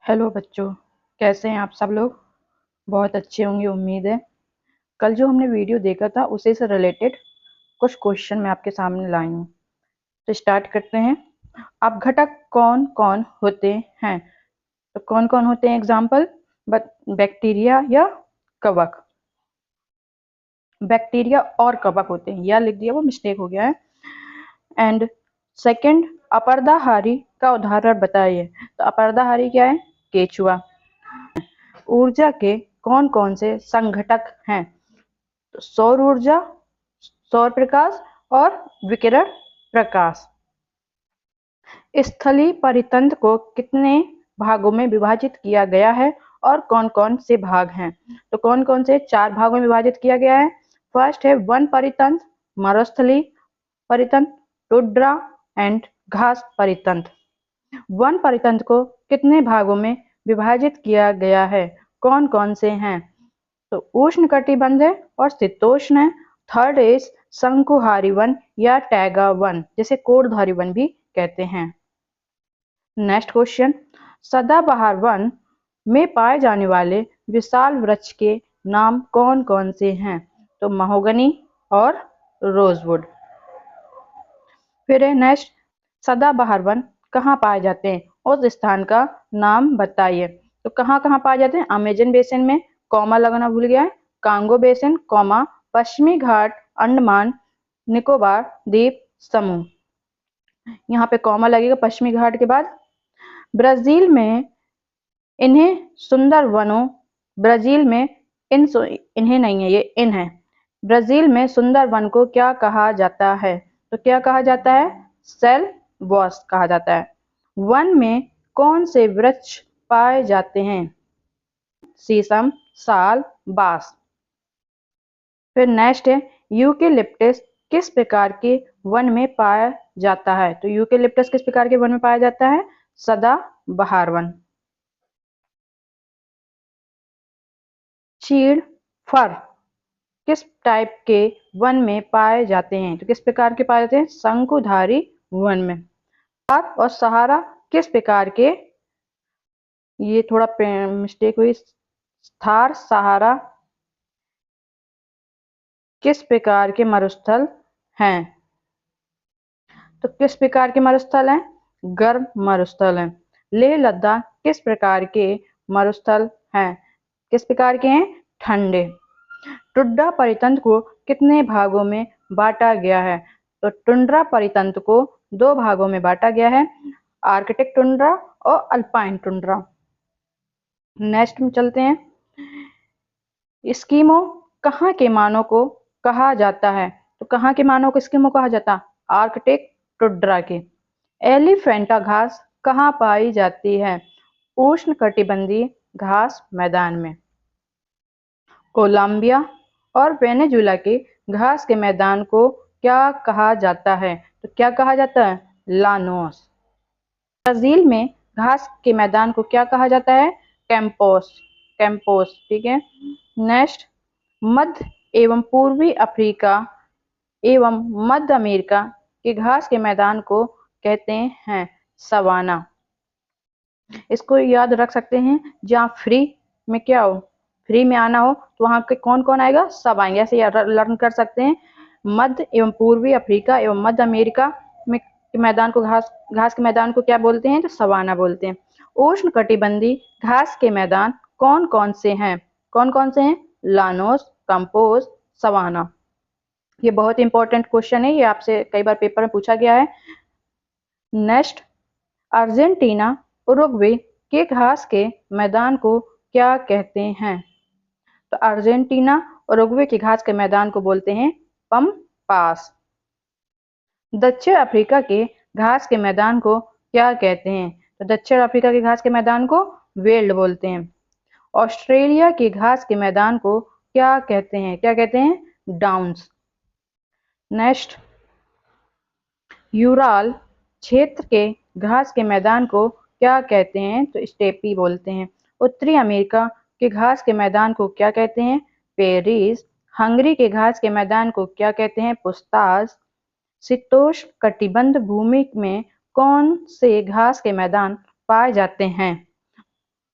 Hello बच्चों, कैसे हैं आप सब लोग। बहुत अच्छे होंगे उम्मीद है। कल जो हमने वीडियो देखा था उसी से रिलेटेड कुछ क्वेश्चन मैं आपके सामने लाई हूँ। तो स्टार्ट करते हैं। अपघटक कौन कौन होते हैं? तो कौन कौन होते हैं? एग्जाम्पल, बैक्टीरिया या कवक। बैक्टीरिया और कवक होते हैं, या लिख दिया, वो मिस्टेक हो गया है। एंड सेकंड, अपर्दाहारी का उदाहरण बताइए। तो अपर्दाहारी क्या है? केचुआ। ऊर्जा के कौन कौन से संघटक हैं? तो सौर ऊर्जा, सौर प्रकाश और विकिरण प्रकाश। स्थलीय परितंत्र को कितने भागों में विभाजित किया गया है और कौन कौन से भाग हैं? तो कौन कौन से? 4 भागों में विभाजित किया गया है। फर्स्ट है वन परितंत्र, मरुस्थलीय परितंत्र, टुंड्रा एंड घास परितंत्र। वन परितंत्र को कितने भागों में विभाजित किया गया है? कौन कौन से हैं? तो उष्ण कटिबंधीय और शीतोष्ण है। थर्ड इज शंकुहारी वन या टैगा वन, जिसे कोड़धारी वन भी कहते हैं। नेक्स्ट क्वेश्चन, सदाबहार वन में पाए जाने वाले विशाल वृक्ष के नाम कौन कौन से हैं? तो महोगनी और रोजवुड। फिर है नेक्स्ट, सदाबहार वन कहाँ पाए जाते हैं? उस स्थान का नाम बताइए। तो कहाँ कहाँ पाए जाते हैं? अमेजन बेसिन में, कॉमा लगाना भूल गया है, कांगो बेसिन, कॉमा पश्चिमी घाट, अंडमान निकोबार द्वीप समूह। यहाँ पे कॉमा लगेगा पश्चिमी घाट के बाद। ब्राजील में इन्हें सुंदर वनों, ब्राजील में इन्हें नहीं है, ये इन है। ब्राजील में सुंदर वन को क्या कहा जाता है? तो क्या कहा जाता है? सेल बॉस कहा जाता है। वन में कौन से वृक्ष पाए जाते हैं? शीशम, साल, बांस। फिर नेक्स्ट है, यूकेलिप्टस किस प्रकार के वन में पाया जाता है? तो यूकेलिप्टस किस प्रकार के वन में पाया जाता है? सदाबहार वन। चीड़, फर किस टाइप के वन में पाए जाते हैं? तो किस प्रकार के पाए जाते हैं? शंकुधारी वन में। थार और सहारा किस प्रकार के, ये थोड़ा मिस्टेक हुई, थार सहारा किस प्रकार के मरुस्थल हैं? तो किस प्रकार के मरुस्थल हैं? गर्म मरुस्थल हैं। लेह लद्दाख किस प्रकार के मरुस्थल हैं? किस प्रकार के हैं? ठंडे। टुंड्रा परितंत्र को कितने भागों में बांटा गया है? तो टुंड्रा परितंत्र को 2 भागों में बांटा गया है, आर्कटिक टुंड्रा और अल्पाइन टुंड्रा। नेक्स्ट में चलते हैं, एस्किमो कहाँ के मानव को कहा जाता है? तो कहाँ के मानव को एस्किमो कहा जाता है? आर्कटिक टुंड्रा के। एलिफेंटा घास कहाँ पाई जाती है? उष्ण कटिबंधीय घास मैदान में। कोलंबिया और वेनेजुला के घास के मैदान को क्या कहा जाता है? तो क्या कहा जाता है? लानोस। ब्राजील में घास के मैदान को क्या कहा जाता है? कैंपोस। कैंपोस, ठीक है। नेक्स्ट, मध्य एवं पूर्वी अफ्रीका एवं मध्य अमेरिका के घास के मैदान को कहते हैं सवाना। इसको याद रख सकते हैं, जहाँ फ्री में क्या हो, फ्री में आना हो तो वहां के कौन कौन आएगा? सब आएंगे। ऐसे लर्न कर सकते हैं। मध्य एवं पूर्वी अफ्रीका एवं मध्य अमेरिका में मैदान को घास के मैदान को क्या बोलते हैं? तो सवाना बोलते हैं। उष्ण कटिबंधीय घास के मैदान कौन कौन से हैं? कौन कौन से हैं? लानोस, कंपोज, सवाना। ये बहुत इंपॉर्टेंट क्वेश्चन है, ये आपसे कई बार पेपर में पूछा गया है। नेक्स्ट, अर्जेंटीना उरुग्वे के घास के मैदान को क्या कहते हैं? तो अर्जेंटीना उरुग्वे के घास के मैदान को बोलते हैं पम्पास। दक्षिण अफ्रीका के घास के मैदान को क्या कहते हैं? तो दक्षिण अफ्रीका के घास के मैदान को वेल्ड बोलते हैं। ऑस्ट्रेलिया के घास के मैदान को क्या कहते हैं? क्या कहते हैं? डाउन्स। नेक्स्ट, यूराल क्षेत्र के घास के मैदान को क्या कहते हैं? तो स्टेपी बोलते हैं। उत्तरी अमेरिका के घास के मैदान को क्या कहते हैं? पेरिस। हंगरी के घास के मैदान को क्या कहते हैं? पुस्तास। शीतोष्ण कटिबंध भूमि में कौन से घास के मैदान पाए जाते हैं?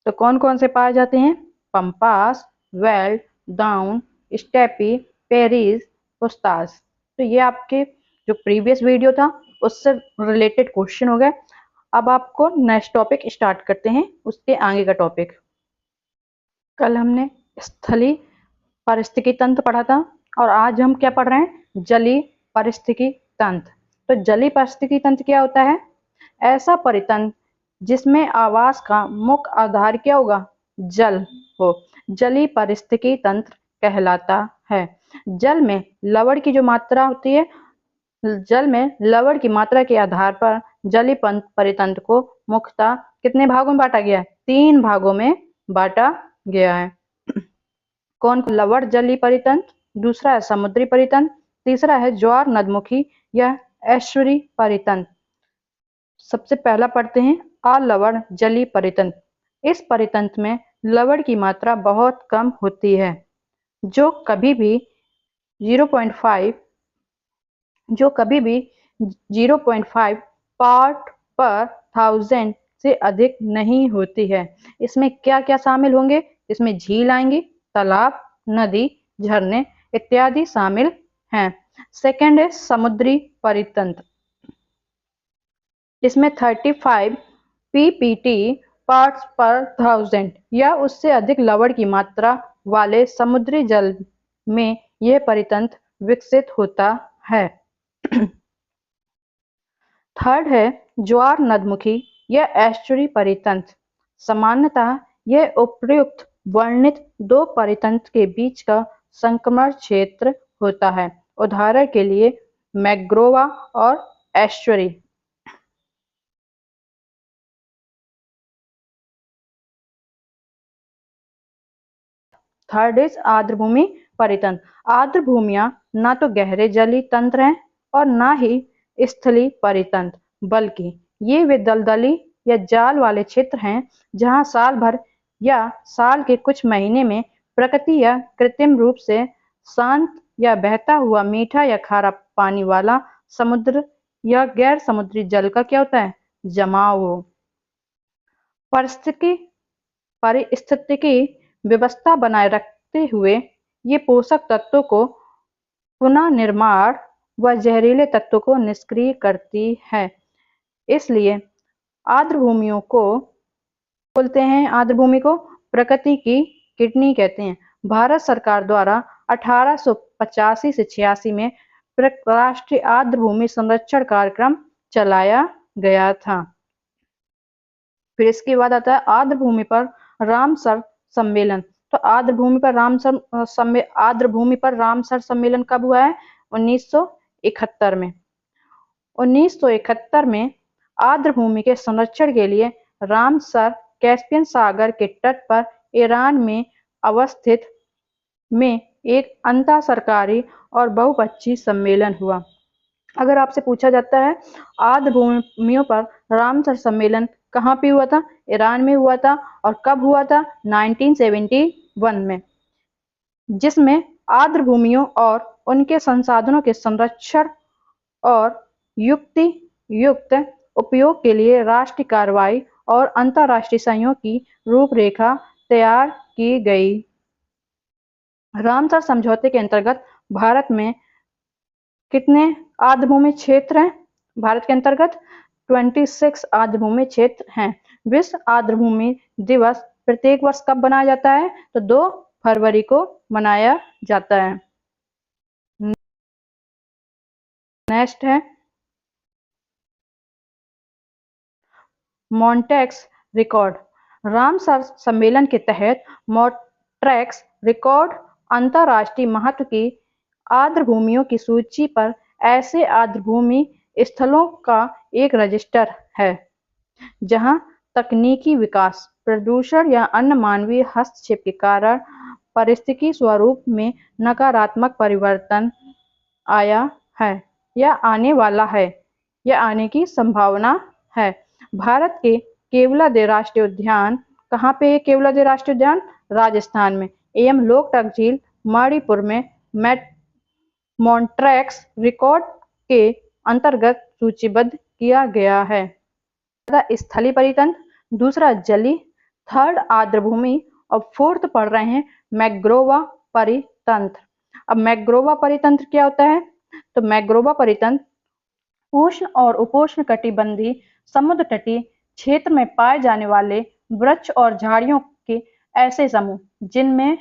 तो कौन कौन से पाए जाते हैं? Pampas, veld, down, steppe, prairies, puszta. तो ये आपके जो प्रीवियस वीडियो था उससे रिलेटेड क्वेश्चन हो गए। अब आपको नेक्स्ट टॉपिक स्टार्ट करते हैं, उसके आगे का टॉपिक। कल हमने स्थलीय पारिस्थितिकी तंत्र पढ़ा था और आज हम क्या पढ़ रहे हैं? जलीय पारिस्थितिकी तंत्र। तो जलीय पारिस्थितिकी तंत्र क्या होता है? ऐसा परितंत्र जिसमें आवास का मुख्य आधार क्या होगा? जल हो, जलीय पारिस्थितिकी तंत्र कहलाता है। जल में लवण की जो मात्रा होती है, जल में लवण की मात्रा के आधार पर जलीय परितंत्र को मुख्यतः कितने भागों में बांटा गया है? 3 भागों में बांटा गया है। कौन? लवण जलीय परितंत्र, दूसरा है समुद्री परितंत्र, तीसरा है ज्वार नदमुखी या एस्चुरी परितंत्र। सबसे पहला पढ़ते हैं अलवण जलीय परितंत्र। इस परितंत्र में लवण की मात्रा बहुत कम होती है, जो कभी भी 0.5 पार्ट पर 1000 से अधिक नहीं होती है। इसमें क्या क्या शामिल होंगे? इसमें झील आएंगी, तालाब, नदी, झरने इत्यादि शामिल हैं। सेकंड है समुद्री परितंत्र। इसमें 35 ppt पार्ट्स पर 1000 या उससे अधिक लवण की मात्रा वाले समुद्री जल में यह परितंत्र विकसित होता है। थर्ड है ज्वार नदमुखी या एस्चुरी परितंत्र। सामान्यतः यह उपर्युक्त वर्णित 2 परितंत्र के बीच का संक्रमण क्षेत्र होता है। उदाहरण के लिए मैग्रोवा और एस्चुरी। थर्ड इज आर्द्रभूमि परितंत्र। आर्द्र भूमियां ना तो गहरे जलीय तंत्र हैं और ना ही स्थलीय परितंत्र, बल्कि ये वे दलदली या जाल वाले क्षेत्र हैं जहां साल भर या साल के कुछ महीने में प्रकृति या कृत्रिम रूप से शांत या बहता हुआ मीठा या खारा पानी वाला समुद्र या गैर समुद्री जल का क्या होता है? जमाव हो। पारिस्थितिकी व्यवस्था बनाए रखते हुए ये पोषक तत्वों को पुनः निर्माण व जहरीले तत्वों को निष्क्रिय करती है। इसलिए आर्द्र भूमियों को बोलते हैं, आर्द्र भूमि को प्रकृति की किडनी कहते हैं। भारत सरकार द्वारा 1885 से 86 में राष्ट्रीय आर्द्र भूमि संरक्षण कार्यक्रम चलाया गया था। फिर इसके बाद आता है आर्द्र भूमि पर रामसर सम्मेलन। तो आर्द्र भूमि पर रामसर सम्मेलन कब हुआ है? 1971 में। 1971 में आर्द्र भूमि के संरक्षण के लिए रामसर कैस्पियन सागर के तट पर ईरान में अवस्थित में एक अंतर सरकारी और बहुपक्षीय सम्मेलन हुआ। अगर आपसे पूछा जाता है आर्द्र भूमियों पर रामसर सम्मेलन कहाँ पे हुआ था? ईरान में हुआ था। और कब हुआ था? 1971 में, जिसमें आर्द्र भूमियों और उनके संसाधनों के संरक्षण और युक्त उपयोग के लिए राष्ट्रीय कार्रवाई और अंतर्राष्ट्रीय सहयोग की रूपरेखा तैयार की गई। रामसर समझौते के अंतर्गत भारत में कितने आर्द्रभूमि क्षेत्र हैं? भारत के अंतर्गत 26 आर्द्रभूमि क्षेत्र हैं। विश्व आर्द्रभूमि दिवस प्रत्येक वर्ष कब मनाया जाता है? तो 2 फरवरी को मनाया जाता है। नेक्स्ट है मॉन्ट्रेक्स रिकॉर्ड। रामसर सम्मेलन के तहत मॉन्ट्रेक्स रिकॉर्ड अंतर्राष्ट्रीय महत्व की आर्द्र भूमियों की सूची पर ऐसे आर्द्र भूमि स्थलों का एक रजिस्टर है जहां तकनीकी विकास, प्रदूषण या अन्य मानवीय हस्तक्षेप के कारण पारिस्थितिकी स्वरूप में नकारात्मक परिवर्तन आया है या आने वाला है या आने की संभावना है। भारत के केवलादेव राष्ट्रीय उद्यान कहाँ पे है? केवलादेव राष्ट्रीय उद्यान राजस्थान में एवं लोकटक झील मणिपुर में मॉन्ट्रेक्स रिकॉर्ड के अंतर्गत सूचीबद्ध किया गया है। स्थलीय परितंत्र, दूसरा जलीय थर्ड आर्द्रभूमि और फोर्थ पढ़ रहे हैं मैग्रोवा परितंत्र। अब मैग्रोवा परितंत्र क्या होता है? तो मैग्रोवा परितंत्र उष्ण और उपोष्ण कटिबंधीय समुद्र तटीय क्षेत्र में पाए जाने वाले वृक्ष और झाड़ियों के ऐसे समूह जिनमें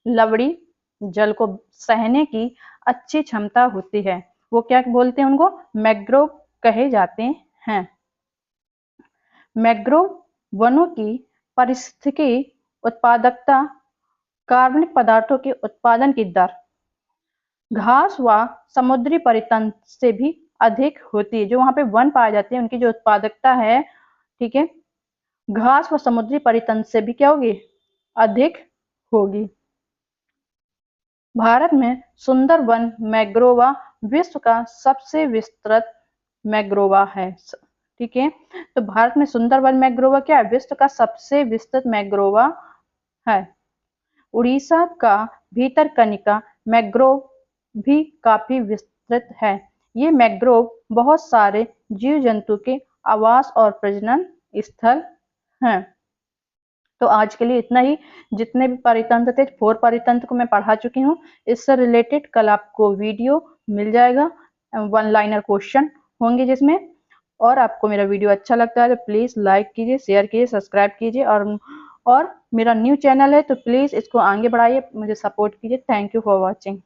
लवड़ी जल को सहने की अच्छी क्षमता होती है, वो क्या बोलते हैं? उनको मैंग्रोव कहे जाते हैं। मैंग्रोव वनों की पारिस्थितिकी उत्पादकता कार्बनिक पदार्थों के उत्पादन की दर घास व समुद्री परितंत्र से भी अधिक होती है। जो वहां पे वन पाए जाते हैं उनकी जो उत्पादकता है, ठीक है, घास व समुद्री परितंत्र से भी क्या होगी? अधिक होगी। भारत में सुंदरवन मैंग्रोवा विश्व का सबसे विस्तृत मैंग्रोवा है। ठीक है, तो भारत में सुंदरवन मैंग्रोवा क्या है? विश्व का सबसे विस्तृत मैंग्रोवा है। उड़ीसा का भीतरकनिका मैंग्रोव भी काफी विस्तृत है। ये मैंग्रोव बहुत सारे जीव जंतु के आवास और प्रजनन स्थल हैं। तो आज के लिए इतना ही। जितने भी परितंत्र थे, 4 परितंत्र को मैं पढ़ा चुकी हूँ। इससे रिलेटेड कल आपको वीडियो मिल जाएगा, 1 लाइनर क्वेश्चन होंगे जिसमें। और आपको मेरा वीडियो अच्छा लगता है तो प्लीज लाइक कीजिए, शेयर कीजिए, सब्सक्राइब कीजिए। और मेरा न्यू चैनल है तो प्लीज इसको आगे बढ़ाइए, मुझे सपोर्ट कीजिए। Thank you for watching.